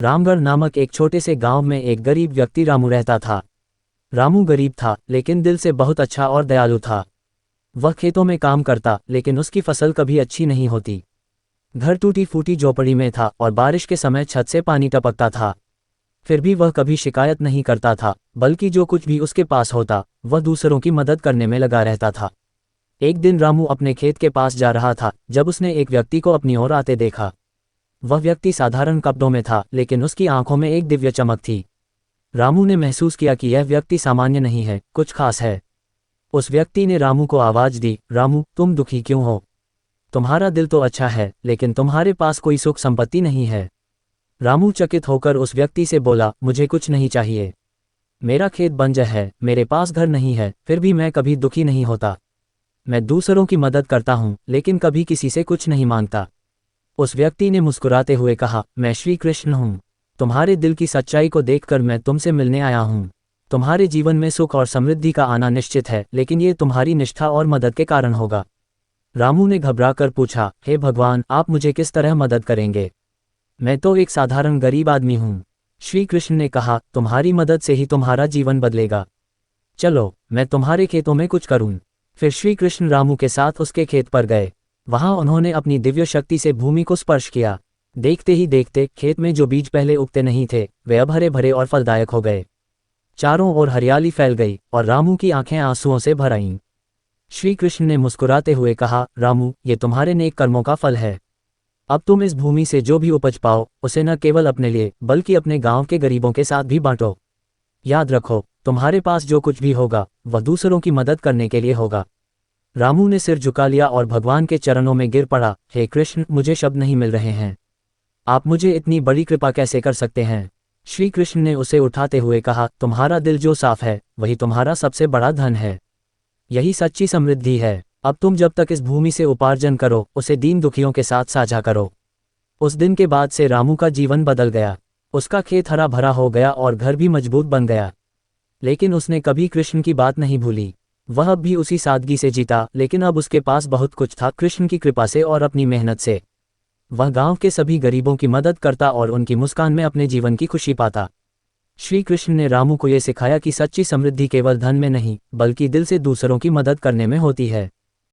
रामगढ़ नामक एक छोटे से गांव में एक गरीब व्यक्ति रामू रहता था। रामू गरीब था, लेकिन दिल से बहुत अच्छा और दयालु था। वह खेतों में काम करता, लेकिन उसकी फसल कभी अच्छी नहीं होती। घर टूटी फूटी झोपड़ी में था और बारिश के समय छत से पानी टपकता था। फिर भी वह कभी शिकायत नहीं करता था, बल्कि जो कुछ भी उसके पास होता वह दूसरों की मदद करने में लगा रहता था। एक दिन रामू अपने खेत के पास जा रहा था जब उसने एक व्यक्ति को अपनी ओर आते देखा। वह व्यक्ति साधारण कपड़ों में था, लेकिन उसकी आंखों में एक दिव्य चमक थी। रामू ने महसूस किया कि यह व्यक्ति सामान्य नहीं है, कुछ खास है। उस व्यक्ति ने रामू को आवाज दी, रामू, तुम दुखी क्यों हो? तुम्हारा दिल तो अच्छा है, लेकिन तुम्हारे पास कोई सुख संपत्ति नहीं है। रामू चकित होकर उस व्यक्ति से बोला, मुझे कुछ नहीं चाहिए। मेरा खेत बंजर है, मेरे पास घर नहीं है, फिर भी मैं कभी दुखी नहीं होता। मैं दूसरों की मदद करता हूँ, लेकिन कभी किसी से कुछ नहीं मांगता। उस व्यक्ति ने मुस्कुराते हुए कहा, मैं श्री कृष्ण हूँ। तुम्हारे दिल की सच्चाई को देखकर मैं तुमसे मिलने आया हूँ। तुम्हारे जीवन में सुख और समृद्धि का आना निश्चित है, लेकिन ये तुम्हारी निष्ठा और मदद के कारण होगा। रामू ने घबराकर पूछा, हे भगवान, आप मुझे किस तरह मदद करेंगे? मैं तो एक साधारण गरीब आदमी हूँ। श्री कृष्ण ने कहा, तुम्हारी मदद से ही तुम्हारा जीवन बदलेगा। चलो, मैं तुम्हारे खेतों में कुछ करूँ। फिर श्री कृष्ण रामू के साथ उसके खेत पर गए। वहां उन्होंने अपनी दिव्य शक्ति से भूमि को स्पर्श किया। देखते ही देखते खेत में जो बीज पहले उगते नहीं थे, वे अब हरे भरे और फलदायक हो गए। चारों ओर हरियाली फैल गई और रामू की आंखें आंसुओं से भर आईं। श्री कृष्ण ने मुस्कुराते हुए कहा, रामू, ये तुम्हारे नेक कर्मों का फल है। अब तुम इस भूमि से जो भी उपज पाओ, उसे न केवल अपने लिए बल्कि अपने गांव के गरीबों के साथ भी बांटो। याद रखो, तुम्हारे पास जो कुछ भी होगा वह दूसरों की मदद करने के लिए होगा। रामू ने सिर झुका लिया और भगवान के चरणों में गिर पड़ा। हे कृष्ण, मुझे शब्द नहीं मिल रहे हैं। आप मुझे इतनी बड़ी कृपा कैसे कर सकते हैं? श्री कृष्ण ने उसे उठाते हुए कहा, तुम्हारा दिल जो साफ है वही तुम्हारा सबसे बड़ा धन है। यही सच्ची समृद्धि है। अब तुम जब तक इस भूमि से उपार्जन करो, उसे दीन दुखियों के साथ साझा करो। उस दिन के बाद से रामू का जीवन बदल गया। उसका खेत हरा भरा हो गया और घर भी मजबूत बन गया। लेकिन उसने कभी कृष्ण की बात नहीं भूली। वह अब भी उसी सादगी से जीता, लेकिन अब उसके पास बहुत कुछ था, कृष्ण की कृपा से और अपनी मेहनत से। वह गांव के सभी गरीबों की मदद करता और उनकी मुस्कान में अपने जीवन की खुशी पाता। श्री कृष्ण ने रामू को यह सिखाया कि सच्ची समृद्धि केवल धन में नहीं, बल्कि दिल से दूसरों की मदद करने में होती है।